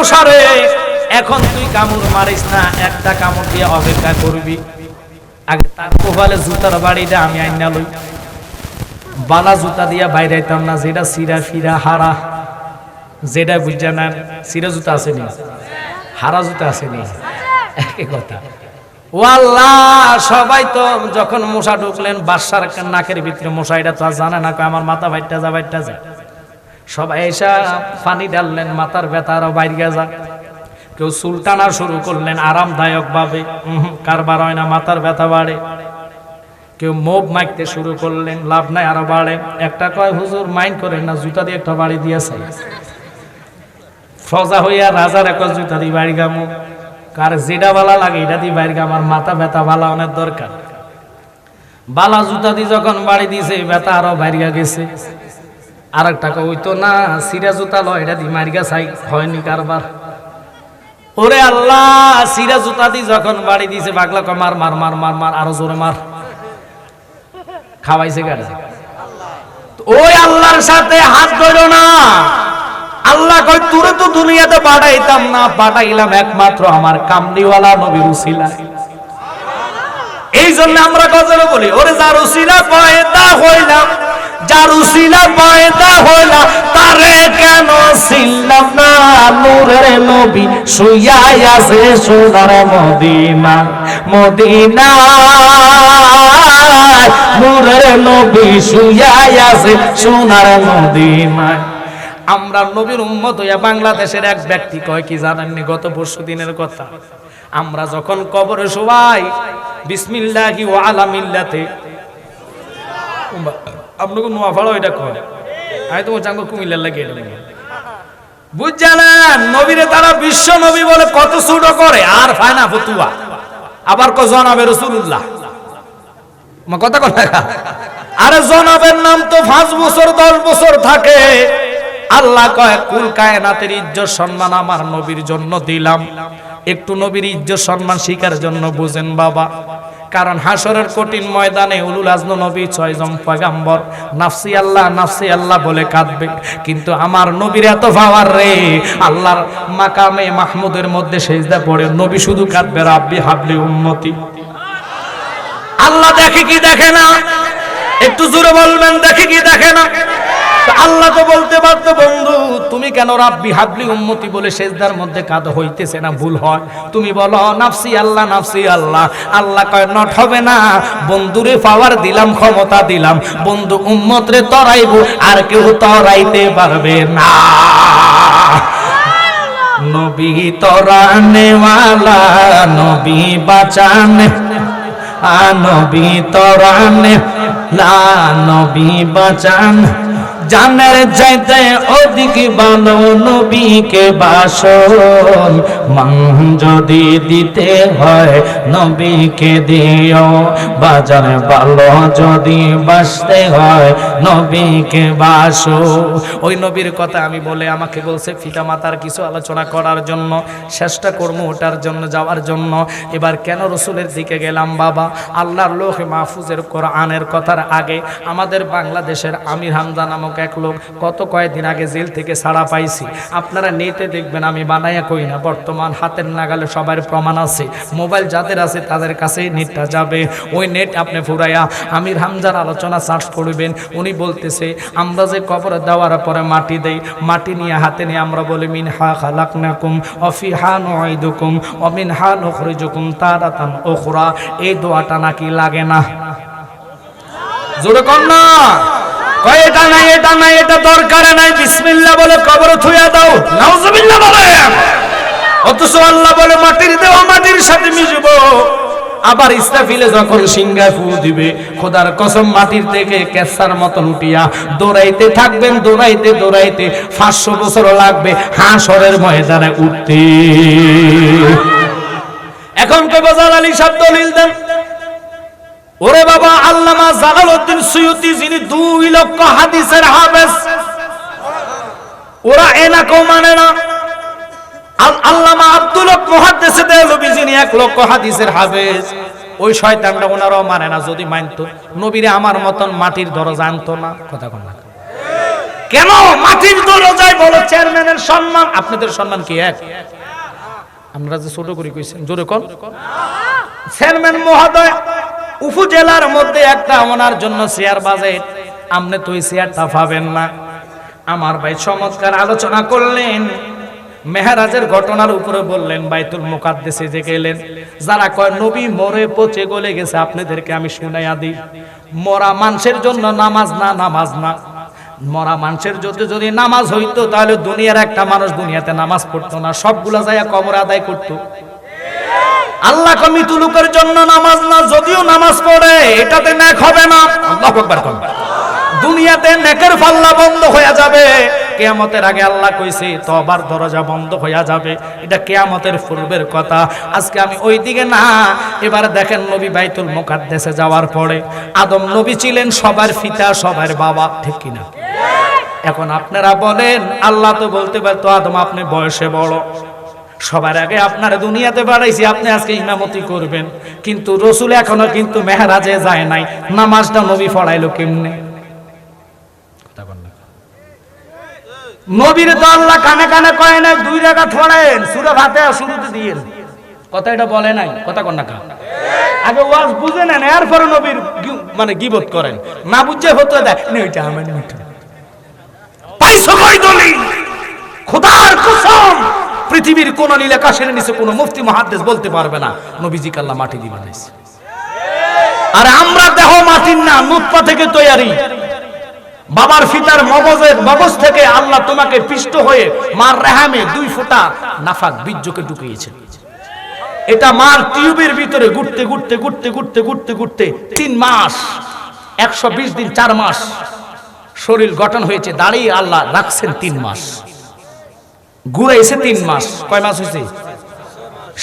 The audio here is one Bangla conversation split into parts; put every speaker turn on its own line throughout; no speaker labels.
মশারে এখন তুই কামড় মারিস না, একটা কামড় দিয়ে অপেক্ষা করবি, আগে তার কপালে জুতার বাড়িটা আমি আইনা লই। বালা জুতা দিয়া বাইরে আইতাম না, যেটা সিরা ফিরা হারা, যেটা বুঝা না। সিরা জুতা আসেনি, হারা জুতা আসেনি, একই কথা। ও আল্লাহ, সবাই তো যখন মশা ঢুকলেন বাসার নাকের ভিতরে মশা, এটা তো আর জানে না, আমার মাথা বাইটটা যা। সবাই এসা পানি ঢাললেন, মাথার ব্যথা আরো বাইরে যা। কেউ চুল টানা শুরু করলেন আরামদায়ক ভাবে, কারবার হয় না, মাথার ব্যথা বাড়ে। কেউ মোব মাইকতে শুরু করলেন, লাভ নাই, আরো বাড়ে। একটা কয় হুজুর মাইন্ড করেন না, জুতা দিয়ে একটা বাড়ি দিয়েছে। সজা হইয়া রাজার এক জুতা দিয়ে বাড়ি গামু, কার যেটা বালা লাগে এটা দিয়ে বাইরে, আমার মাথা ব্যথা বালা অনেক দরকার। বালা জুতা দিয়ে যখন বাড়ি দিয়েছে, ব্যথা আরো বাইরে গেছে। আর একটা ওই তো না, সিরা জুতা লয়, এটা দিয়ে মারিগা চাই, হয়নি কারবার। ওরে আল্লাহ, সিরা জুতা দিয়ে যখন বাড়ি দিয়েছে, পাগলা কয় মার মার মার মার মার, আরো জোরে মার। খাওয়াইছে গাড়ি। ওই আল্লাহর সাথে হাত ধরো না। আল্লাহ কয় তোরে তো দুনিয়াতে পাঠাইতাম না, পাঠাইলাম একমাত্র আমার কামলিওয়ালা নবীর উসিলায়। এই জন্য আমরা গজলে বলি, ওরে যার উসিলা পয়দা হইলাম, যার উসিলা পয়দা হইলাম, তারে কেন ছিলাম না। নূরের নবী শুইয়া আছে সোনার মদিনা, মদিনা। নূরের নবী শুইয়া আছে সোনার মদিনা। আমরা নবীর উম্মত হইয়া বাংলাদেশের এক ব্যক্তি কয় কি জানেননি, গত পরশু দিনের কথা, আমরা যখন কবরে শোয়াই বিসমিল্লাহি ওয়া আলা মিল্লাতে, আপনাকে নোয়াফাড়া এটা কয়, আমি তো চাঙ্গ কুমিল্লার লাগে এটা বুঝছেন। নবীরে তারা বিশ্ব নবী বলে কত ছোট করে, আর ফায়না ফতুয়া, আবার কয় জনাবে রাসূলুল্লাহ। কথা কথা, আরে জনাবের নাম তো 5 বছর 10 বছর থাকে। আল্লাহ কয় কুল কায়নাতের ইজ্জত সম্মান আমার নবীর জন্য দিলাম। একটু নবীর ইজ্জত সম্মান শিকার জন্য বুঝেন বাবা, কারণ হাসরের কঠিন ময়দানে উলুল আজম নবী 6 জন পয়গম্বর নাফসি আল্লাহ বলে কাঁদবে, কিন্তু আমার নবীর এত পাওয়ার রে, আল্লাহর মাকামে মাহমুদের মধ্যে সিজদা পড়ে নবী শুধু কাঁদবে, রাব্বি হাবলি উম্মতি। আল্লাহ দেখে কি দেখে না? একটু জোরে বলবেন, দেখে কি দেখে না? আল্লাহ তো বলতে পারতো, বন্ধু তুমি কেন রাব্বি হাবলি উম্মতি বলে সিজদার মধ্যে কাঁদো, হইতেছে না, ভুল হয়। তুমি বলো নাফসি আল্লাহ। আল্লাহ কয় নট হবে না, বন্ধুরে পাওয়ার দিলাম, ক্ষমতা দিলাম, বন্ধু উম্মত রে তরাইবো, আর কেউ তরাইতে পারবে না। নবী তরানে ওয়ালা, নবী বাঁচানে, নবী তরানে লা, নবী বাঁচান। জানের চাইতে অধিক ভালো নবীকে বাসন, মান যদি দিতে হয় নবীকে দিও, বাজার ভালো যদি বাসতে হয় নবীকে বাসো। ওই নবীর কথা আমি বলে, আমাকে বলছে পিতা মাতার কিছু আলোচনা করার জন্য, চেষ্টা করবো ওটার জন্য, যাওয়ার জন্য। এবার কেন রসুলের দিকে গেলাম বাবা, আল্লাহর লৌহে মাহফুজের কোরআনের কথার আগে আমাদের বাংলাদেশের আমির হামজা নামক এক লোক কত কয়েকদিন আগে জেল থেকে ছাড়া পাইছি। আপনারা নেটে দেখবেন, আমি বানাইয়া কই না, বর্তমান হাতের নাগালে সবার প্রমাণ আছে, মোবাইল যাদের আছে তাদের কাছেই নেটটা যাবে। ওই নেট আপনি ফুরাইয়া আমির হামজার আলোচনা সার্চ করবেন। উনি বলতেছে আমরা যে কবরে দেওয়ার পরে মাটি দেই, মাটি নিয়ে হাতে নিয়ে আমরা বলি মিনহা খালাকনাকুম ওয়া ফিহা নুঈদুকুম ওয়া মিনহা নুখরিজুকুম তারাতান উখরা। এই দোয়াটা নাকি লাগে না? জোরে কর না। কয় এটা নাই, এটা নাই, এটা দরকার নাই, বিসমিল্লাহ বলে কবরে থুইয়া দাও, নাউজুবিল্লাহ বলে। অথচ আল্লাহ বলে মাটির দেওয়া মাটির সাথে মিশবো। আবার ইসরাফিলে যখন সিংহায় ফু দিবে, খোদার কসম মাটির থেকে কেসার মতন উঠিয়া দৌড়াইতে থাকবেন, দৌড়াইতে দৌড়াইতে 500 বছর লাগবে হাসরের ময়দানে উঠতে। এখন কবি জালালি শব্দ দলিল দেন। ওরে বাবা, আল্লামা জালালউদ্দিন সুয়ুতি যিনি 2 লক্ষ হাদিসের হাফেজ, ওরা এনাকেও মানে না। আল্লামা আব্দুল হক মুহাদ্দিস দেহলভী যিনি 1 লক্ষ হাদিসের হাফেজ, ওই শয়তানটা ওনারাও মানে না। যদি মানতো নবীরে আমার মতন মাটির দরজা আনতো না। কথা কোন না? কেন মাটির দরজায় বলো চেয়ারম্যানের সম্মান, আপনাদের সম্মান কি এক? আমরা যে ছোট করে কইছেন জোরে কোন চেয়ারম্যান মহোদয় উপজেলার মধ্যে একটা ওনার জন্য চেয়ার বাজেট, আপনি তো ওই চেয়ারটা পাবেন না। আমার ভাই চমৎকার আলোচনা করলেন, মেহরাজের ঘটনার উপরে বললেন, বাইতুল মুকাদ্দাসে যে গেলেন, যারা কয় নবী মরে পচে গলে গেছে, আপনাদেরকে আমি শুনাইয়া দিই, মরা মানুষের জন্য নামাজ না, নামাজ না। মরা মানুষের যদি নামাজ হইতো তাহলে দুনিয়ার একটা মানুষ দুনিয়াতে নামাজ পড়তো না, সবগুলা যাইয়া কবর আদায় করতো। আল্লাহ মৃত্যু লোকের জন্য নামাজ না, যদিও নামাজ পড়ে এটাতে নেক হবে না। আল্লাহু আকবার। দুনিয়াতে নেকের পাল্লা বন্ধ হয়ে যাবে, কিয়ামতের আগে আল্লাহ কইছে তওবার দরজা বন্ধ হয়ে যাবে, এটা কিয়ামতের পূর্বের কথা। আজকে আমি ওই দিকে না, এবার দেখেন নবী বাইতুল মুকাদ্দাসে যাওয়ার পরে আদম নবী ছিলেন সবার পিতা, সবার বাবা, ঠিক কিনা? এখন আপনারা বলেন, আল্লাহ তো বলতে পারতো আদম আপনি বয়সে বড়, সবার আগে আপনার দুনিয়াতে বাড়াইছি, আপনি আজকে ইমামতি করবেন, কিন্তু রসুল এখনো কিন্তু মেহরাজে যায় নাই, নামাজটা নবী পড়াইলো কেমনে? নবীর তো আল্লাহ কানে কানে কয় নাই 2 রাকাত পড়েন, সূরা ফাতিহা শুরুতে দিয়েন, কথা এটা বলে নাই, কথা কোন না? আগে ওয়াজ বুঝে নেন, এরপরে নবীর মানে গীবত করেন, না বুঝে হতো দেয় এটা আমার মিঠা পাইছো কই দলিল? খোদার কসম, পৃথিবীর কোন নীল আকাশের নিচে কোন মুফতি মুহাদ্দিস বলতে পারবে না নবীজিকে আল্লাহ মাটি দিয়ে বানাইছে। আর আমরা দেহ মাটির না, নুতফা থেকে তৈরি, বাবার ফিতার মগজ থেকে আল্লাহ তোমাকে পিষ্ট হয়ে মার রেহামে 2 ফোঁটা নাফাক বীর্যকে ঢুকিয়েছে। এটা মার টিউবের ভিতরে ঘুরতে ঘুরতে ঘুরতে ঘুরতে ঘুরতে ঘুরতে 3 মাস 120 দিন 4 মাস শরীর গঠন হয়েছে, দাঁড়িয়ে আল্লাহ রাখছেন 3 মাস, ঘুরাইছে 3 মাস। কয় মাস হয়েছে?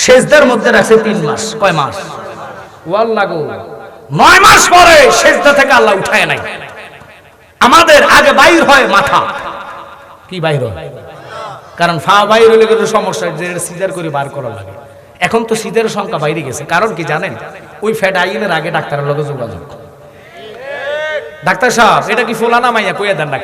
সেজদার মধ্যে রাখছে 3 মাস। কয় মাস? ওয়াল্লাহ গো, 9 মাস পরে সেজদা থেকে আল্লাহ উঠায় নাই। আমাদের আগে বাইর হয় মাথা, কি বাইর হয়? কারণ ফা বাইর হলে কোনো সমস্যা, যে সিজার করে বার করা লাগে। এখন তো সিজারের সংখ্যা বাইরে গেছে, কারণ কি জানেন? ওই ফ্যাট আইনের আগে ডাক্তারের লগে যোগাযোগ, ডাক্তার সাহেব এটা কি ফোলানা মাইয়া কইয়া দেন না।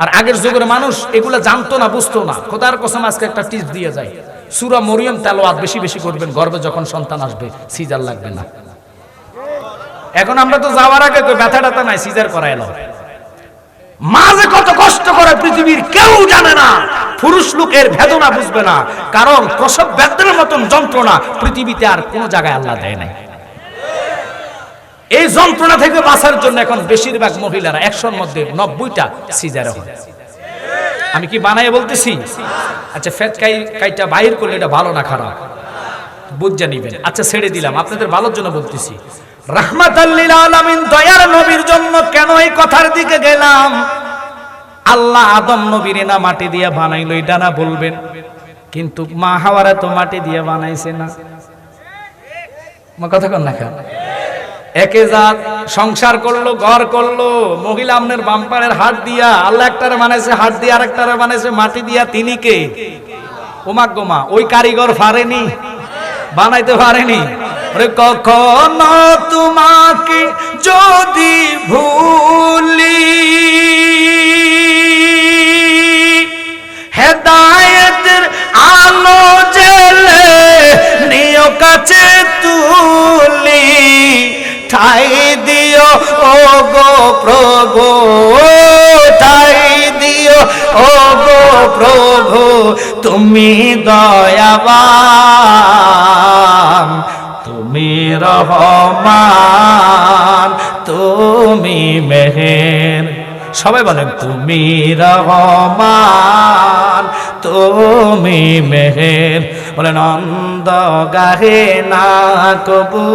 আর আগের যুগের মানুষ এগুলা জানতো না, বুঝতো না। খোদার কসম আজকে একটা টিপস দিয়ে যায়, সূরা মরিয়ম তেলাওয়াত বেশি বেশি করবেন, গর্ভে যখন সন্তান আসবে সিজার লাগবে না। এখন আমরা তো যাওয়ার আগে কই ব্যথা টাথা নাই, সিজার করায় নাও। মা যে কত কষ্ট করে পৃথিবীর কেউ জানে না, পুরুষ লোকের বেদনা বুঝবে না, কারণ প্রসব বেদনার মতন যন্ত্রণা পৃথিবীতে আর কোন জায়গায় আল্লাহ দেয় নাই। এই যন্ত্রণা থেকে বাঁচার জন্য এখন বেশিরভাগ মহিলারা 100-র মধ্যে 90টা সিজারে হয়। আমি কি বানায় বলতেছি? আচ্ছা, ফেট কাইটা বাইর করলে এটা ভালো না খারাপ বুঝে নিবেন। আচ্ছা ছেড়ে দিলাম, আপনাদের ভালোর জন্য বলতেছি। রাহমাতাল লিল আলামিন দয়ার নবীর জন্য কেন এই কথার দিকে গেলাম? আল্লাহ আদম নবীরে না মাটি দিয়ে বানাইলো, এটা না বলবেন, কিন্তু মা হাওয়ারে তো মাটি দিয়ে বানাইছে না। কথা কন না কেন? একে জাত সংসার করলো, ঘর করলো, মহিলা আপনার বাম্পারের হাত দিয়া, আল্লাহ একটারে বানাইছে হাত দিয়ে, আরেকটারে বানাইছে মাটি দিয়া। তিনি কে? ওমা গোমা, ওই কারিগর পারেনি, বানাইতে পারেনি। কখনো তোমাকে যদি ভুলি, হেদায়েতের আলো জেলে নিও কাছে তুলি, ঠাই দিও ও গো প্রভু, ঠাই দিও ও গো প্রভু, তুমি দয়াবান, তুমি রহমান, তুমি মেহের। সবাই বলেন তুমি রহমান, তুমি মেহের। বলেন অন্ধ গাহে না কবু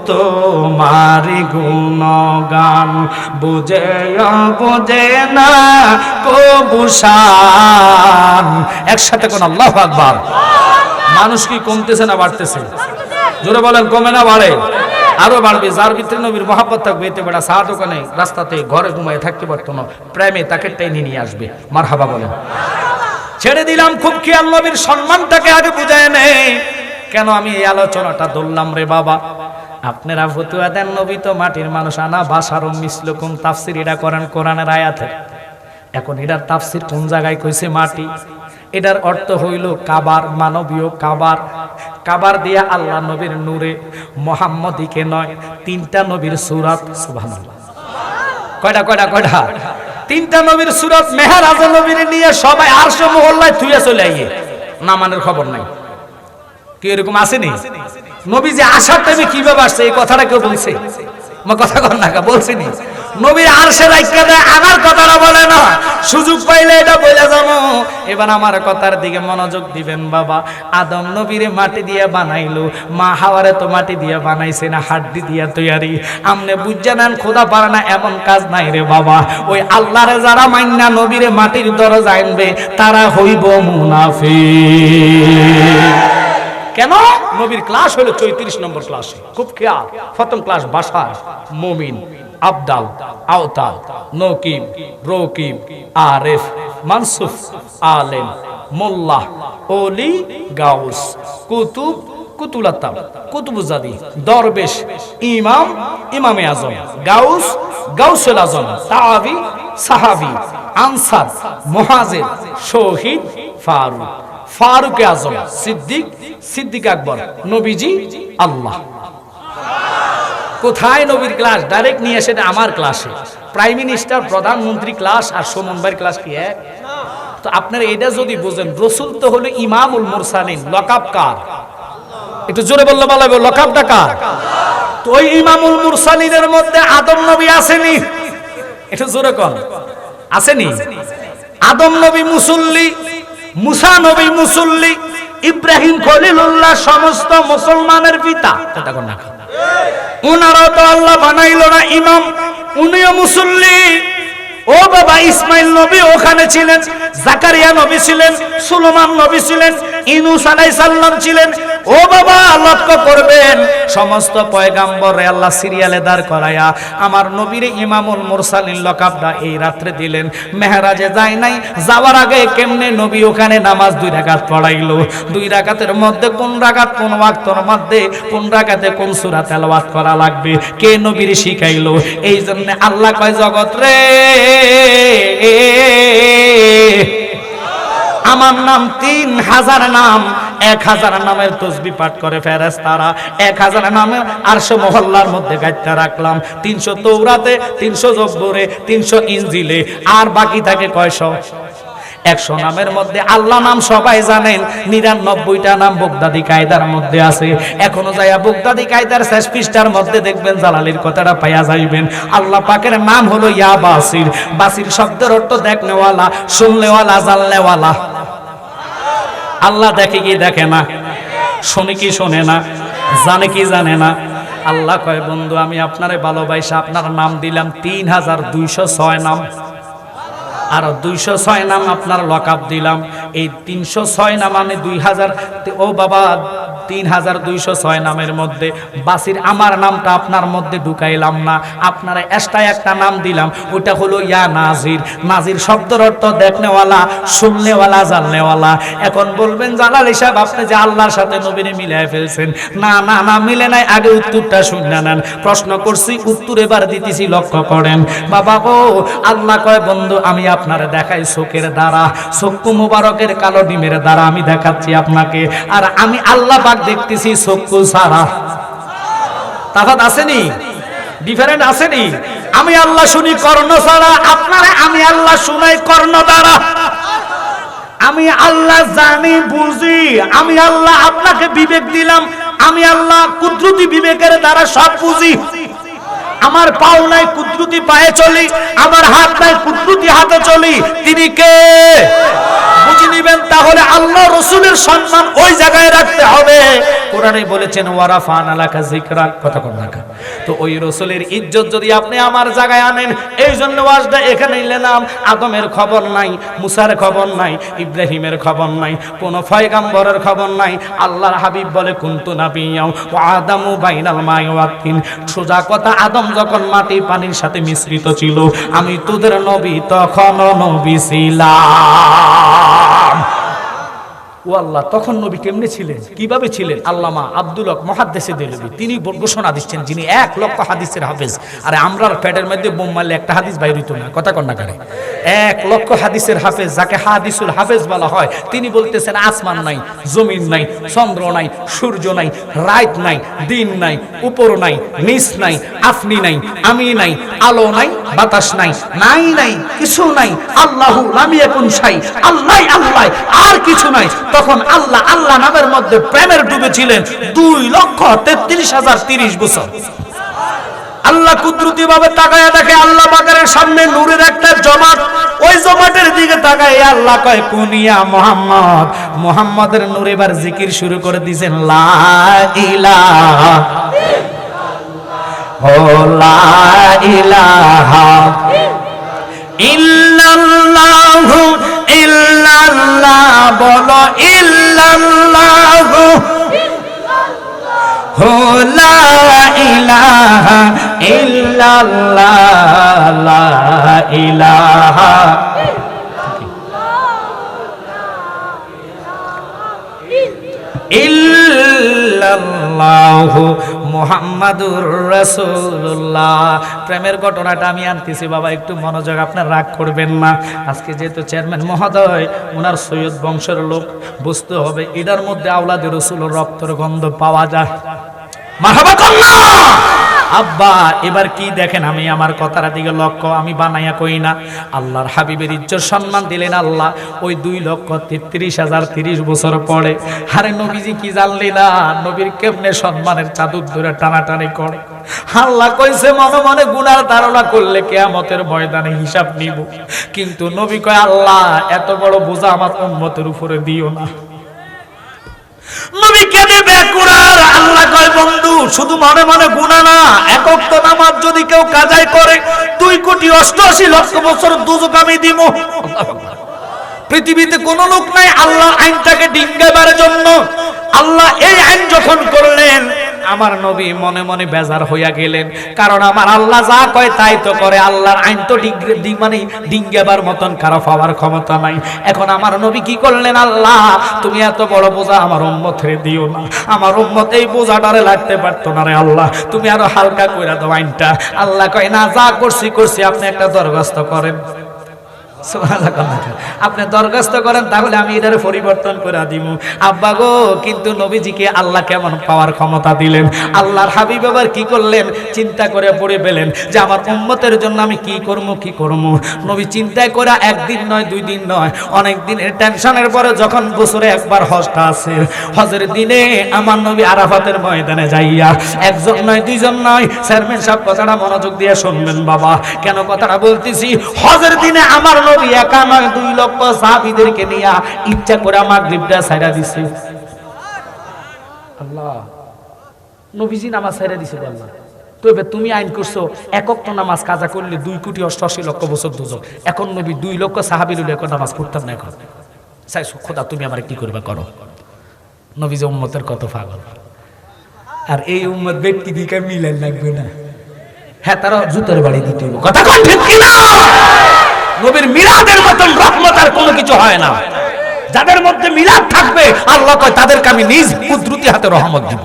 তোমার গুণগান, বুঝে বুঝে না কবু শান। একসাথে কোন আল্লাহু আকবার। মানুষ কি কমতেছে না বাড়তেছে? জোরে বলেন, কমে না বাড়ে? আরো বাড়বে। যার ভিতরে নবীর মহব্বত থাকবে, এতে বেড়া চা দোকানে, রাস্তাতে, ঘরে ঘুমায় থাকতে পারতো না, প্রেমে তাকে টেনে নিয়ে আসবে। মারহাবা বলেন। ছেড়ে দিলাম, খুব খেয়াল, নবীর সম্মানটাকে আগে বুঝায় নেই। কেন আমি এই আলোচনাটা ধরলাম রে বাবা? আপনারা ফতুয়া দেন নবী তো মাটির মানুষ, আনা বাশারুম মিসলুকুম, তাফসীর এটা করেন কোরআনের আয়াতে। এখন এটার তাফসীর কোন জায়গায় কইছে মাটি, এটার অর্থ হইল কাবার, মানবীয় কাবার। কাবার দিয়া আল্লাহ নবীর নূরে মুহাম্মদীকে নয়, 3টা নবীর সূরত, সুবহানাল্লাহ, কয়টা কয়টা কয়টা, 3টা নবীর সূরত মেহরাজে নবীর নিয়ে সবাই আরশ মহল্লায় থুইয়া চলে আইয়ে, নামানের খবর নাই। কি এরকম আসেনি? নবী যে আসার টাইমে কিভাবে আসছে এই কথাটা কেউ বলছে? আমার কথা কর না, বলছিনি নবীর আরশে রাইখা দেয়, আমার কথাটা বলে না, সুযোগ পাইলে এটা বলে যাবো। এবার আমার কথার দিকে মনোযোগ দিবেন বাবা। আদম নবীরে মাটি দিয়ে বানাইলো, মা হাওয়ারে তো মাটি দিয়ে বানাইছে না, হাড্ডি দিয়ে তৈরি। আমনে বুঝা নেন খোদা পারে না এমন কাজ নাই রে বাবা। ওই আল্লাহরে যারা মান্না নবীরে মাটির দরজা আনবে তারা হইব মুনাফিক। কেন? নবীর ক্লাস হলো 34 নম্বর ক্লাস, খুব খেয়াল। প্রথম ক্লাস বাশার, মুমিন, আবদাল, আওতাল, নকিব, রকিব, আরেফ, মানসুফ, আলেম, মোল্লা, ওলি, গাউস, কুতুব, কুতুলাতাম, কুতুবুজাদি, দরবেশ, ইমাম, ইমামে আজম, গাউস, গাউসুল আজম, তাবি, সাহাবি, আনসার, মুহাজির, শহীদ, ফারুক, ফারুক আজম, সিদ্দিক, সিদ্দিক আকবর, নবীজি, আল্লাহ। কোথায় নবীর ক্লাস? ডাইরেক্ট নিয়ে এসে আমার ক্লাসে। প্রাইম মিনিস্টার, প্রধানমন্ত্রী ক্লাস আর সুমন ভাইয়ের ক্লাস কি এক? তো আপনারা এটা যদি বুঝেন, রসুল তো হলো ইমামুল মুরসালিন, লকাব কার? একটু জোরে বললে ভালো হবে, লকাবটা কার? তো ওই ইমামুল মুরসালিনের মধ্যে আদম নবী আসেনি? একটু জোরে কর, আসেনি? আদম নবী মুসল্লি, মুসা নবী মুসল্লি, ইব্রাহিম খলিলুল্লাহ সমস্ত মুসলমানের পিতা। উনারও তো আল্লাহ বানাইলো না ইমাম, উনিও মুসল্লি। ও বাবা, ইসমাইল নবী ওখানে ছিলেন, জাকারিয়া নবী ছিলেন, সুলেমান নবী ছিলেন, ইউনূস আলাইহিস সালাম ছিলেন। ও বাবা, লক্ষ্য করবেন সমস্ত পয়গাম্বরে আল্লাহ সিরিয়ালে দাঁড় করায়া আমার নবীর ইমামুল মুরসালিন লকাবটা এই রাত্রে দিলেন। মেহরাজে যায় নাই, যাওয়ার আগে কেমনে নবী ওখানে নামাজ 2 রাকাত পড়াইলো। 2 রাকাতের মধ্যে কোন রাকাত, কোন ওয়াক্তের মধ্যে কোন রাকাতে কোন সূরা তেলাওয়াত করা লাগবে, কে নবীর শিখাইলো। এই জন্য আল্লাহ কয়, জগৎ রে আমার নাম 3000 নাম, 1000 নামের তসবিহ পাঠ করে ফেরেশতারা। 1000 নামে আরশ মহল্লার মধ্যে গাইতে রাখলাম। 300 তৌরাতে, 300 জব্বরে, 300 ইনজিলে, আর বাকি থাকে কয়শো? 100 নামের মধ্যে আল্লাহ নাম সবাই জানেন, 99টা নাম বগদাদি কায়দার মধ্যে আছে। এখনো যাইয়া বগদাদি কায়দার শেষ পৃষ্ঠার মধ্যে দেখবেন জালালির কথাটা পাইয়া যাইবেন। আল্লাহ পাকের নাম হলো ইয়া বাসির। বাসির শব্দের অর্থ দেখনেওয়ালা, শুননেওয়ালা, জাননেওয়ালা। আল্লাহ দেখে কি দেখে না, শুনে কি শোনে না, জানে কি জানে না। আল্লাহ কয়, বন্ধু আমি আপনারে ভালোবাসা আপনার নাম দিলাম 3206 নাম, আর 206 নাম আপনার লকাব দিলাম। এই 306 নাম আমি 2000, ও বাবা 3206 নামের মধ্যে বাসির আমার নামটা আপনার মধ্যে ঢুকাইলাম না, আপনারা এক্সট্রা একটা নাম দিলাম, ওটা হলো ইয়া নাজির। নাজির শব্দের অর্থ দেখনেওয়ালা, শুননেওয়ালা, জাননেওয়ালা। এখন বলবেন জালালী সাহেব আপনি যে আল্লাহর সাথে নবীরে মিলাই ফেলছেন। না না না, মিলে নাই। আগে উত্তরটা শুনে নেন। প্রশ্ন করছি, উত্তর এবার দিতেছি, লক্ষ্য করেন বাবা গো। আল্লাহ কয়, বন্ধু আমি আপনারে দেখাই চোখের দ্বারা, চক্ষু মুবারকের কালো ডিমের দ্বারা আমি দেখাচ্ছি আপনাকে, আর আমি আল্লাহ পাক দেখতেছি চক্ষু ছাড়া। তাফাত আসেনি? ডিফারেন্ট আসেনি? আমি আল্লাহ শুনি কর্ণ ছাড়া, আপনারা আমি আল্লাহ শুনাই কর্ণ দ্বারা। আমি আল্লাহ জানি বুঝি, আমি আল্লাহ আপনাকে বিবেক দিলাম, আমি আল্লাহ কুদরতি বিবেকের দ্বারা সব বুঝি। আমার পাও নাই, কুদরতি পায়ে চলি, আমার হাত নাই, কুদরতি হাতে চলি। তিনি কে? বুঝে নিবেন। তাহলে আল্লাহ রসুলের সম্মান ওই জায়গায় রাখতে হবে। কোরআনে বলেছেন ওয়ারাফানা লাকা যিকরাক, কথা কোন রাখা। তো ওই রসুলের ইজ্জত যদি আপনি আমার জায়গায় আনেন, এই জন্য ওয়াজটা এখানে নিলাম। আদমের খবর নাই, মুসার খবর নাই, ইব্রাহিমের খবর নাই, কোন পয়গম্বরের খবর নাই। আল্লাহর হাবিব বলে কুনতু নাবিয়্যাও ওয়া আদামু বাইনাল মাই ওয়া তিন। সোজা কথা, আদম যখন মাটি পানির সাথে মিশ্রিত ছিল, আমি তোদের নবী তখনও নবী ছিলাম। ও আল্লাহ, তখন নবী কেমনে ছিলেন, কিভাবে ছিলেন? আল্লামা আব্দুল হক মুহাদ্দিসে দেহলভী তিনি ঘোষণা দিচ্ছেন, যিনি 1 লক্ষ হাদিসের হাফেজ। আরে আমরা পেটের মধ্যে বোম মারলে একটা হাদিস বাইর হইতো না, কথা কন্যা করে। 1 লক্ষ হাদিসের হাফেজ, যাকে হাদিসুল হাফেজ বলা হয়, তিনি বলতেছেন আসমান নাই, জমিন নাই, চন্দ্র নাই, সূর্য নাই, রাত নাই, দিন নাই, উপর নাই, নিচ নাই, আপনি নাই, আমি নাই, আলো নাই, বাতাস নাই, নাই নাই কিছু নাই, আল্লাহু লাম ইয়াকুন শাই, আল্লাহ আল্লাহ, আর কিছু নাই। তখন আল্লাহ আল্লাহ নামের মধ্যে প্রেমের ডুবে ছিলেন 2,33,030 বছর। আল্লাহ কুদরতি ভাবে তাকায়া দেখে আল্লাহ পাকের সামনে নূরের একটা জমাট, ওই জমাটের দিকে তাকায় আল্লাহ কয় কুনিয়া মুহাম্মদ। মুহাম্মাদের নূর এবার জিকির শুরু করে দিয়েছেন, লা ইলাহা ও লা ইলাহা ইল্লাল্লাহু ইল্লাল্লাহ, বলো ইল্লাল্লাহু হো লা ইলাহা ইল্লাল্লাহ, লা ইলাহা ইল্লাল্লাহু মুহাম্মাদুর রাসূলুল্লাহ। প্রেমের ঘটনাটা আমি আনতেছি বাবা, একটু মনোযোগ, আপনার রাগ করবেন না। আজকে যেহেতু চেয়ারম্যান মহোদয় ওনার সৈয়দ বংশের লোক, বুঝতে হবে এটার মধ্যে আওলাদে রাসূলের রক্তের গন্ধ পাওয়া যায়। মারহাবা কন্যা আব্বা, এবার কি দেখেন, আমি আমার কথার দিকে লক্ষ্য, আমি বানাইয়া কই না। আল্লাহর হাবিবের ইজ্জত সম্মান দিলেন আল্লাহ ওই 2,33,030 বছর পরে। আরে নবীজি কি জানলি না নবীর কেমনে সম্মানের চাদর ধরে টানাটানি করে। আল্লাহ কইছে মনে মনে গুনার ধারণা করলে কিয়ামতের ময়দানে হিসাব নিব, কিন্তু নবী কয় আল্লাহ এত বড় বোঝা আমার উম্মতের উপরে দিও না। নবী কেঁদে বেকুরার। আল্লাহ কয় বন্ধু শুধু মনে মনে গুনাহ না, এক ওয়াক্ত নামাজ যদি কেউ কাজাই করে 2,88,00,000 বছর দুজক আমি দিব। পৃথিবীতে কোন লোক নাই আল্লাহর আইনটাকে ডিঙ্গাবার জন্য। আল্লাহ এই আইন যখন করলেন আমার নবী মনে মনে বেজার হইয়া গেলেন, কারণ আমার আল্লাহ যা কয় তাই তো করে। আল্লাহর আইন তো মানে ডিঙ্গাবার মতন কারো পাওয়ার ক্ষমতা নাই। এখন আমার নবী কি করলেন, আল্লাহ তুমি এত বড় বোঝা আমার উম্মতরে দিও না, আমার উম্মত এই বোঝাটারে লাগতে পারতো না রে আল্লাহ, তুমি আরো হালকা কইরা দাও আইনটা। আল্লাহ কয় না, যা করছি আপনি একটা দরখাস্ত করেন। আপনি দরখাস্ত করেন, তাহলে আমি এটার পরিবর্তন করে দিব। আব্বা গো, কিন্তু নবীজিকে আল্লাহ কেমন পাওয়ার ক্ষমতা দিলেন। আল্লাহর হাবিব আবার কি করলেন, চিন্তা করে পড়ে পেলেন যে আমার উম্মতের জন্য আমি কি করব। নবী চিন্তায় করে একদিন নয় 2 দিন নয়, অনেক দিনের টেনশনের পরে যখন বছরে একবার হজটা আছে, হজের দিনে আমার নবী আরাফাতের ময়দানে যাইয়া, একজন নয় 2 জন নয়, চেয়ারম্যান সাহেব কথাটা মনোযোগ দিয়ে শুনবেন বাবা, কেন কথাটা বলতেছি। হজের দিনে আমার নবী একা নয় 2 লক্ষ সাহাবীদেরকে নিয়ে ইচ্ছা করে মাগরিবটা ছাইড়া দিছে। আল্লাহ নবীজি নামাজ ছাইড়া দিছে আল্লাহ। তবে তুমি আইন করছো এক ওয়াক্ত নামাজ কাজা করলে 2,88,00,000 বছর দুজক। এখন নবী 2 লক্ষ সাহাবী লইলে এখন নামাজ পড়তাম না। এখন চাইছো খোদা তুমি আমার কি করবে করো। নবীজি উম্মতের কত পাগল, আর এই উম্মত ব্যক্তি দিকে মিলান লাগবে না। হ্যাঁ তারা জুতোর বাড়ি দিতে হবে, কথা কোন ঠিক কিনা? নবীর মিলাদের মতন রহমত আর কোনো কিছু হয় না। যাদের মধ্যে মিলাদ থাকবে আল্লাহ কয় তাদেরকে আমি নিজ কুদরতি হাতে রহমত দিব।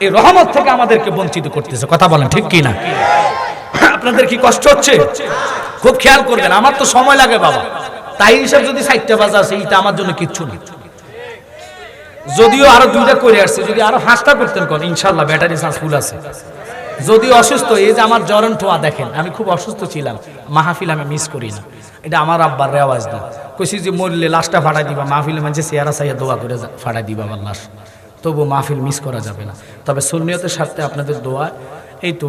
এই রহমত থেকে আমাদেরকে বঞ্চিত করতেছে, কথা বলেন ঠিক কি না? আপনাদের কি কষ্ট হচ্ছে? খুব খেয়াল করবেন, আমার তো সময় লাগে বাবা, তাই হিসাব যদি 4টা বাজে আছে এটা আমার জন্য কিচ্ছু না। যদিও আরো 2টা করে আসছে, যদি আরো 5টা করতেন কোন ইনশাআল্লাহ ব্যাটারি চার্জ ফুল আছে। যদি অসুস্থ, এই যে আমার জ্বরন ঠোয়া দেখেন, আমি খুব অসুস্থ ছিলাম, মাহফিল আমি মিস করি না। এটা আমার আব্বার রেওয়াজ না, কইছি যে মরলে লাশটা ফাটাই দিবা, মাহফিলে মানে চেয়ারা চাইয়া দোয়া করে ফাটাই দিবা আমার লাশ, তবু মাহফিল মিস করা যাবে না। তবে সুন্নিয়তের সাথে আপনাদের দোয়া, এই তো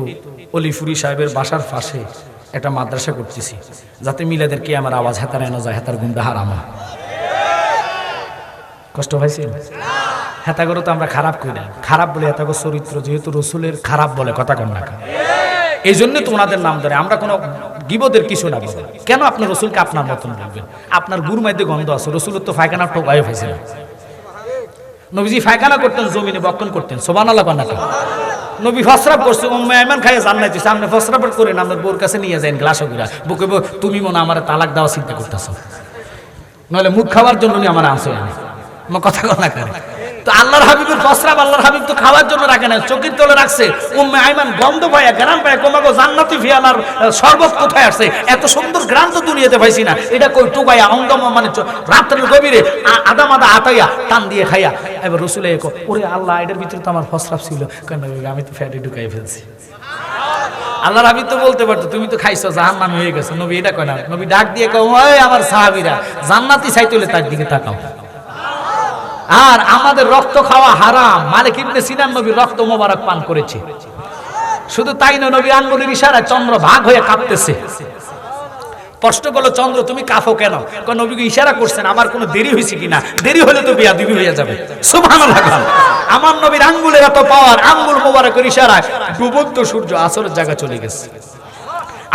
অলিফুরি সাহেবের বাসার পাশে একটা মাদ্রাসা করতেছি, যাতে মিলাদেরকে আমার আওয়াজ হেতার এনে যায়, হেতার গুণটা হারাম হয়। কষ্ট হয়েছে? হেতাগরো তো আমরা খারাপ করি না, খারাপ বলে হেতাগর চরিত্র যেহেতু রসুলের খারাপ বলে, কথা কন না, এই জন্য তো ওনাদের নাম ধরে। আমরা কোনো গিবদের কিছু না বলি। কেন আপনার রসুলকে আপনার মতন বলবেন? আপনার গুরু মাইতে গন্ধ আছে, রসুলের তো ফায়খানা টোকায় হয়েছে না। নবীজি ফায়খানা করতেন, জমিনে বক্ষণ করতেন, সুবহানাল্লাহ কন্যা। নবী ফসরাব করছে, উম্মে আইমান খাইয়ে জান্নাত দিছে, আপনি ফসরাব করেন, আপনার বউর কাছে নিয়ে যান গ্লাসও গুলা, বুকে তুমি মনে আমার তালাক দেওয়া চিন্তা করতেছ। নইলে মুখ খাওয়ার জন্য উনি আমার আসে আমার কথা কথা করে। তো আল্লাহর হাবিবের প্রস্রাব আল্লাহর হাবিব তো খাওয়ার জন্য রাখে না, চকির তলে রাখছে। উম্মে আইমান গন্ধ পায়, গ্রাম পায়, কোমাগো জান্নাতি ফিয়ালার শরবত কোথায় আসছে? এত সুন্দর গ্রাম তো দুনিয়াতে পাইছি না। এটা কই টুকাইয়া অঙ্গম মানে রাত্রের গভীরে আদা মাদা আতাইয়া টান দিয়ে খাইয়া। এবার রসুল ওরে আল্লাহ, এটার ভিতরে তো আমার প্রস্রাব ছিল, কেন আমি তো ফ্যাটে ঢুকাই ফেলছি। আল্লাহর হাবিব তো বলতে পারতো তুমি তো খাইছো, জাহান্নামী হয়ে গেছো। নবী এটা কয় না, নবী ডাক দিয়ে কও, ওই আমার সাহাবীরা, জান্নাতি চাইতে হলে তার দিকে তাকাও। আর আমাদের রক্ত খাওয়া হারাম। মালিক ইবনে সিনান নবীর রক্ত মোবারক পান করেছে। শুধু তাই নয়, নবী আঙ্গুলের ইশারায় চন্দ্র ভাগ হয়ে কাঁপতেছে। প্রশ্ন করলো, চন্দ্র তুমি কাঁপো কেন? কারণ নবীকে ইশারা করছেন আমার কোনো দেরি হয়েছে কিনা, দেরি হলে তো বেয়াদবি হয়ে যাবে। সুবহানাল্লাহ। আমার নবীর আঙ্গুলের এত পাওয়ার, আঙ্গুল মোবারকের ইশারায় ডুবন্ত সূর্য আসরের জায়গা চলে গেছে।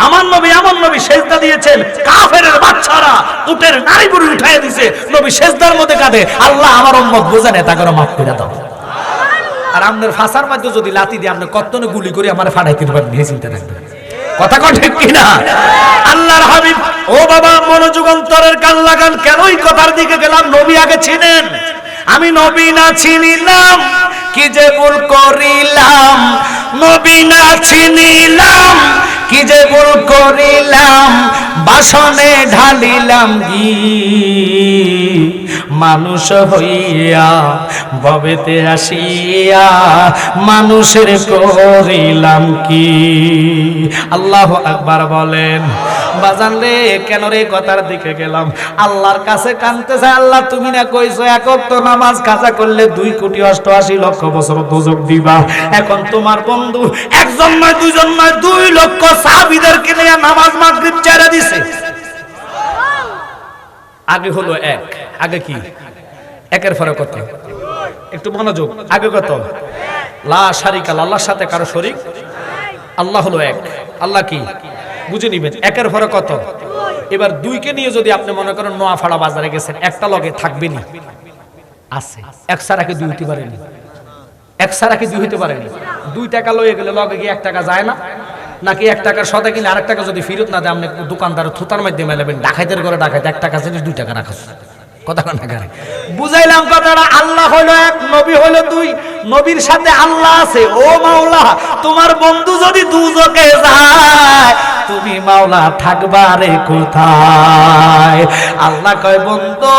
আমার নবী এমন নবী সেজদা দিয়েছেন, কাফেরের বাচ্চারা উটের নাড়ি বুড়ি উঠাইয়া দিয়েছে, নবী সেজদার মধ্যে কাঁদে, আল্লাহ আমার উম্মত বোঝা নেই, তাকে মাফ করে দাও। আর আমাদের ফাঁসার মধ্যে যদি লাতি দিয়ে আপনি কতনে গুলি করে আমার ফাটাইতে পারেন, নিয়ে চিন্তা রাখবেন। কথা কন ঠিক কিনা? আল্লাহর হাবিব, ও বাবা মনোযোগ অন্তরের কান লাগান। কেনই কথার দিকে গেলাম? নবী আগে ছিলেন, আমি নবী না চিনিলাম, কি যে ভুল করিলাম। নবী না চিনিলাম, কি যে ভুল করিলাম। বাসনে ঢালিলাম ঘি, মানুষ হইয়া ভবেতে আসিয়া মানুষের করিলাম কি। আল্লাহু আকবার বলেন। বাজান রে, কেন রে কথার দিকে গেলাম? আল্লাহর কাছে কানতে চাই, আল্লাহ তুমি না কইছো এক ওয়াক্ত নামাজ কাজা করলে 2,88,00,000 বছর দোজখ দিবা। এখন তোমার বন্ধু একজন নয়, দুইজন নয়, 2 লক্ষ সাহাবীদেরকে নিয়ে নামাজ মাগরিব ছেড়ে দিছে। আগে হলো এক, আগে কি? একের ফরক কত? একটু মনোযোগ। আগে কত? লা শারিকা লাহ, আল্লাহর সাথে কারো শরীক। আল্লাহ হলো এক। আল্লাহ কি? বুঝে নিবেন। একের ফরক কত? এবার 2কে নিয়ে যদি আপনি মনে করেন নোয়াপাড়া বাজারে গেছেন, একটা লগে থাকবেনি, আছে। এক সারাকে 2 হতে পারেনি, এক সারাকে 2 হতে পারেনি। 2 টাকা লয়ে গেলে লগে গিয়ে 1 টাকা যায় না? নাকি 1 টাকার সদা কিনে আরেক টাকা যদি ফেরত না দেয়, আপনি দোকানদার থুতার মাধ্যমে মেলাবেন, ডাকাইতের করে ডাকাইতে 1 টাকা জিনিস 2 টাকা রাখাস। কথা না করে বুঝাইলাম কথাটা। আল্লাহ হলো এক, নবী হলো 2। নবীর সাথে আল্লাহ আছে। ও মাওলা, তোমার বন্ধু যদি দুজকে যায়, তুমি মাওলা থাকবা রে কোথায়? আল্লাহ কয়, বন্ধু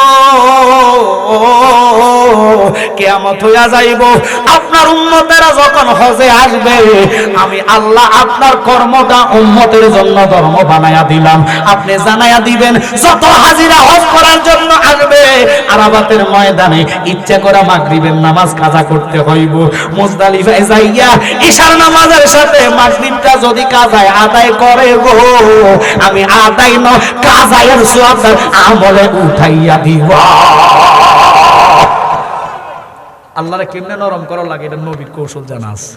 কিয়ামত হইয়া যাইব, আপনার উম্মতেরা যখন হজে আসবে, আমি আল্লাহ আপনার কর্মটা উম্মতের জন্য ধর্ম বানায়া দিলাম। আপনি জানায়া দিবেন, যত হাজিরা হজ করার জন্য আসবে, আরাফাতের ময়দানে ইচ্ছা করে মাগরিবের নামাজ কাজা করতে হইব। মুজদালিফায় যাইয়া ইশার নামাজের সাথে মাগরিবটা যদি কাজায় আদায় করে গো, আমি আদায় ন কাজায়ের সওয়াব আমলে উঠাইয়া দিব। আল্লাহরে কেমনে নরম করা লাগে, এটা নবীর কৌশল জানা আছে।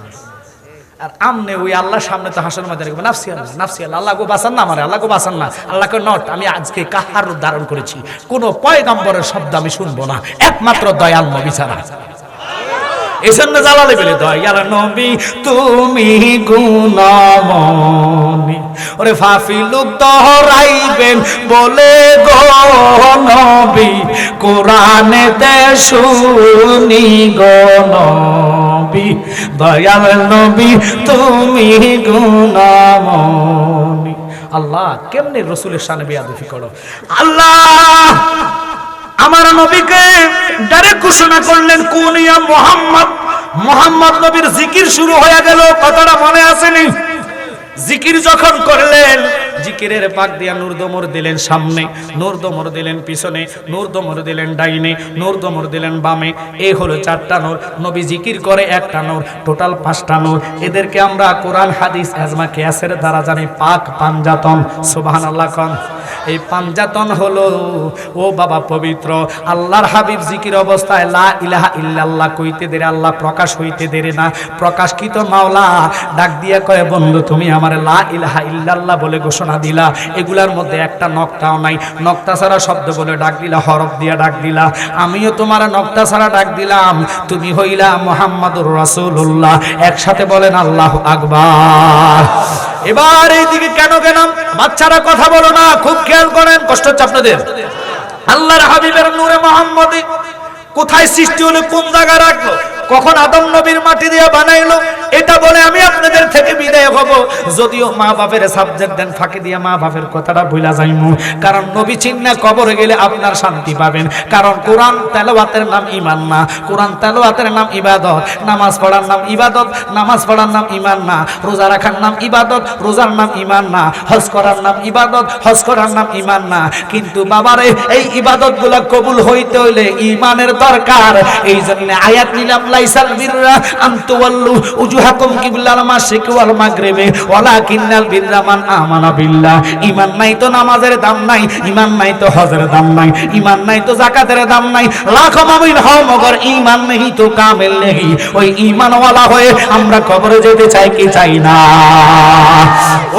আর আমনে ওই আল্লাহর সামনে তো হাসর ময়দানে গো নাফসি আল্লাহ, নাফসি আল্লাহ, আল্লাহ গো বাঁচান না আমারে, আল্লাহ গো বাঁচান না। আল্লাহকে নট, আমি আজকে কাহার রূপ ধারণ করেছি, কোন পয়গম্বরের শব্দ আমি শুনবো না, একমাত্র দয়াল নবী ছাড়া। এজন্য জালালে বলে, দয়াল নবী তুমি গুণমণি, ওরে ফাফি লোক দহরাইবেন বলে গো নবী, কোরআনেতে শুনি গো নবী, দয়াল নবী তুমি গুণমণি। আল্লাহ কেমনে রসুলের শানে বেয়াদবি করো? আল্লাহ আমার নবীকে ডাইরেক্ট ঘোষণা করলেন, কোন ইয়া মুহাম্মদ। মুহাম্মদ নবীর জিকির শুরু হয়ে গেল। কথাটা মনে আসেনি? জিকির যখন করলেন, জিকিরের পাক দিয়া নূর দমর দিলেন সামনে, নূর দমর দিলেন পিছনে, নূর দমর দিলেন ডাইনে, নূর দমর দিলেন বামে। এই হলো 4টা নূর। নবী জিকির করে 1টা নূর, টোটাল 5টা নূর। এদেরকে আমরা কোরআন হাদিস আজমা কিয়াসের দ্বারা জানি পাক পাঞ্জাতন। সুবহানাল্লাহ কোন। এই পাঞ্জাতন হলো ও বাবা পবিত্র। আল্লাহর হাবিব জিকির অবস্থায় লা ইলাহা ইল্লাল্লাহ কইতে দেরে, আল্লাহ প্রকাশ হইতে দেরে না। প্রকাশকৃত মাওলা ডাক দিয়া কয়, বন্ধু তুমি আমারে লা ইলাহা ইল্লাল্লাহ বলে ঘোষণা দিলা, এগুলার মধ্যে একটা নক্তাও নাই, নক্তা ছাড়া শব্দ বলে ডাক দিলা, হরফ দিয়া ডাক দিলা, আমিও তোমার নক্তা ছাড়া ডাক দিলাম, তুমি হইলা মুহাম্মাদুর রাসূলুল্লাহ। একসাথে বলেন আল্লাহু আকবার। এবার এইদিকে কেন গেলাম? বাচ্চারা কথা বলো না, খুব খেয়াল করেন, কষ্ট হচ্ছে আপনাদের। আল্লাহর হাবিবের নূরে মুহাম্মদী কোথায় সৃষ্টি হলো, কোন জায়গায় রাখলো, কখন আদম নবীর মাটি দিয়ে বানাইলো, এটা বলে আমি আপনাদের থেকে বিদায় হব। যদিও মা বাপের সাবজেক্ট দেন, ফাঁকি দিয়ে মা বাপের কথাটা ভুলা যাইমু, কারণ নবী চিন্না কবরে গেলে আপনার শান্তি পাবেন। কারণ কোরআন তেলাওয়াতের নাম ঈমান না, কোরআন তেলাওয়াতের নাম ইবাদত, নামাজ পড়ার নাম ইবাদত, নামাজ পড়ার নাম ঈমান না, রোজা রাখার নাম ইবাদত, রোজার নাম ঈমান না, হজ করার নাম ইবাদত, হজ করার নাম ঈমান না। কিন্তু বাবারে এই ইবাদতগুলো কবুল হইতে হইলে ঈমানের দরকার। এই জন্য আয়াত নিলাম, লাইসাল বিররা আন তুওয়াল্লু উজুহাকুম কিবলাল মাশরিকি ওয়াল মাগরিবি ওয়ালাকিন্নাল বিররা মান আমানা বিল্লাহ। ঈমান নাই তো নামাজের দাম নাই, ঈমান নাই তো হজের দাম নাই, ঈমান নাই তো যাকাতের দাম নাই। লাখ মুমিন হও মগর ঈমান নেই তো কামেল নেই। ওই ঈমানওয়ালা হয়ে আমরা কবরে যেতে চাই কি চাই না?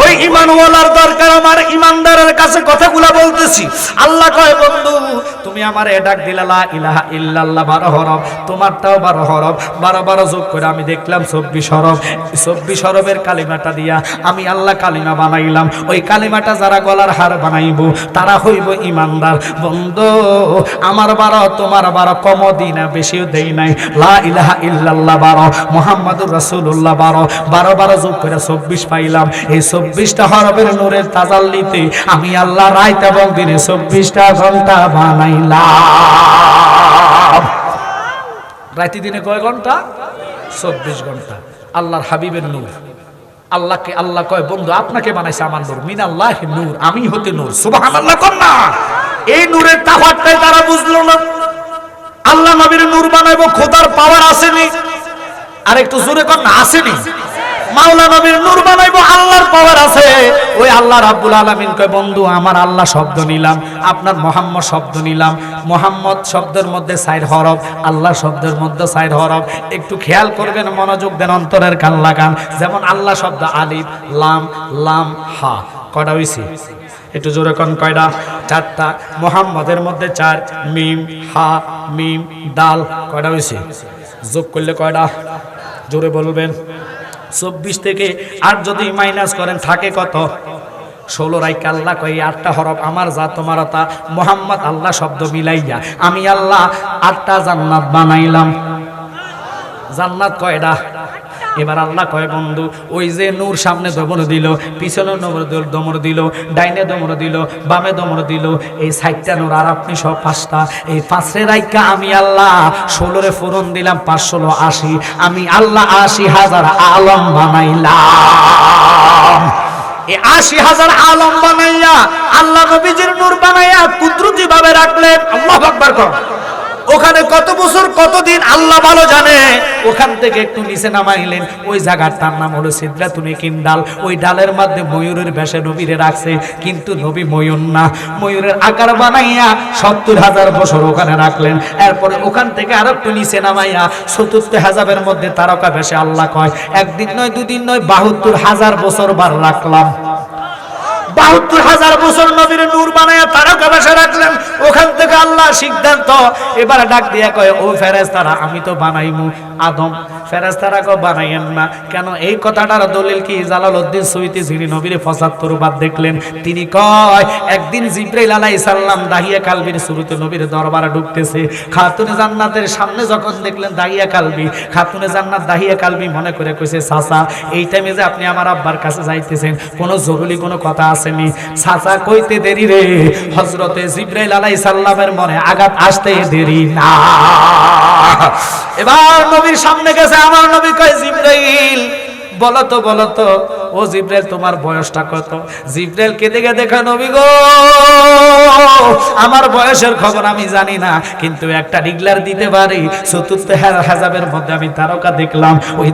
ওই ঈমানওয়ালার দরকার। আমার ঈমানদারের কাছে কথাগুলো বলতেছি। আল্লাহ কয়, বন্ধু তুমি আমারে ডাক দিলা লা ইলাহা ইল্লাল্লাহ 12 হরফ, তোমারটাও 12 হরফ, 12 যোগ করে আমি দেখলাম 24 হরফ। 24 হরফের কালিমাটা দিয়া আমি আল্লাহ কালিমা বানাইলাম। ওই কালিমাটা যারা গলার হার বানাইব তারা হইব ঈমানদার। বন্ধু আমার 12 তোমার 12 কম দিই না, বেশিও দেই নাই। লা ইলাহা ইল্লাল্লাহ 12, মুহাম্মাদুর রাসূলুল্লাহ 12, 12 যোগ করে 24 পাইলাম। এই 24টা হরফের নূরের তাজাল্লিতে আমি আল্লাহ রাত এবং দিনে 24টা ঘন্টা বানাইলাম। রাতে দিনে কয় ঘন্টা? 24 ঘন্টা। আল্লাহর হাবিবের নূর। আল্লাহকে আল্লাহ কয়, বন্ধু আপনাকে বানাইছে আমার নূর, মিনাল্লাহি নূর, আমি হতে নূর। সুবহানাল্লাহ কোন না? এই নূরের তাফাতটাই তারা বুঝলো না। আল্লাহ নবীর নূর বানাইবো, খোদার পাওয়ার আসেনি। আর একটু জোরে কোন না, আসেনি? মাওলা নবীর নূর বানাইবো, আল্লাহর পাওয়ার আছে। ওই আল্লাহ রাব্বুল আলামিন কয়, বন্ধু আমার আল্লাহ শব্দ নিলাম, আপনার মুহাম্মদ শব্দ নিলাম। মুহাম্মদ শব্দের মধ্যে 4 হরফ, আল্লাহ শব্দের মধ্যে 4 হরফ। একটু খেয়াল করবেন, মনোযোগ দেন, অন্তরের কান লাগান। যেমন আল্লাহ শব্দ আলিফ লাম, লাম হা, কয়টা হইছে? একটু জোরে কোন কয়টা? 4টা। মুহাম্মদের মধ্যে 4, মিম হা মিম দাল, কয়টা হইছে? যোগ করলে কয়টা? জোরে বলবেন। 24 থেকে 8 যদি মাইনাস করেন থাকে কত? 16। রাইকা আল্লাহ কয় 8টা হরফ আমার যা তোমার তা, মুহাম্মদ আল্লাহ শব্দ মিলাইয়া আমি আল্লাহ 8টা জান্নাত বানাইলাম। জান্নাত কয়টা? এবার আল্লাহ কয়, বন্ধু ওই যে নূর সামনে দমর দিল, পিছনে দমর দিল, ডাইনে দমর দিল, বামে দমর দিল, এই 4টা নূর আর আপনি সব 5টা। এই 5 রাইকা আমি আল্লাহ 16 ফোরন দিলাম, 5 16 80। আমি আল্লাহ 80,000 আলম বানাইলাম। এই 80,000 আলম বানাইয়া আল্লাহ নবীজির নূর বানাইয়া কুদরতি ভাবে রাখলেন। আল্লাহু আকবার কর। ওখানে কত বছর কতদিন আল্লাহ ভালো জানে। ওখান থেকে একটু নিচে নামাইলেন, ওই জায়গাটার নাম হলো সিদরাতুল কিন্দাল। ওই ডালের মধ্যে ময়ূরের বেশে নবীরে রাখছে, কিন্তু নবী ময়ূর না, ময়ূরের আকার বানাইয়া 70,000 বছর ওখানে রাখলেন। এরপরে ওখান থেকে আর একটু নিচে নামাইয়া 74,000-এর মধ্যে তারকা বেশে আল্লাহ কয়, একদিন নয় দুদিন নয় 72,000 বছর বার রাখলাম। 72,000 বছর নবীর নূর বানায়া তারকা বেশে রাখলেন। ওখান থেকে আল্লাহ সিদ্ধান্ত, এবার ডাক দিয়া কয়, ও ফেরেশতারা আমি তো বানাইমু আদম। ফেরেশতারা কয় বানাইয়েন না কেন? এই কথাটার দলিল কি? জালালউদ্দিন সুয়ুতী যিনি নবীর 75 বার দেখলেন, তিনি কয় একদিন জিবরাইল আলাইহিস সালাম দাহিয়া কালবির শুরুতে নবীর দরবারে ঢুকতেছে। খাতুনে জান্নাতের সামনে যখন দেখলেন দাহিয়া কালবি, খাতুনে জান্নাত দাহিয়া কালবি মনে করে কইছে, চাচা এই টাইমে যে আপনি আমার আব্বার কাছে যাইতেছেন, কোনো জরুরি কোনো কথা আসেনি? চাচা কইতে দেরি রে, হযরতে জিবরাইল আলাইহিস সালামের মনে আঘাত আসতে দেরি না। এবার নবীর সামনে গেছে, আমার নবী কয়, জিবরাইল বলো তো ও জিবরাইল তোমার বয়সটা কত? জিবরাইল কেঁদে দেখা, নবী গো আমার বয়সের খবর আমি জানি না, কিন্তু একটা ডিগলার দিতে পারি, 74,000-এর মধ্যে আমি তারকা দেখলাম। ওই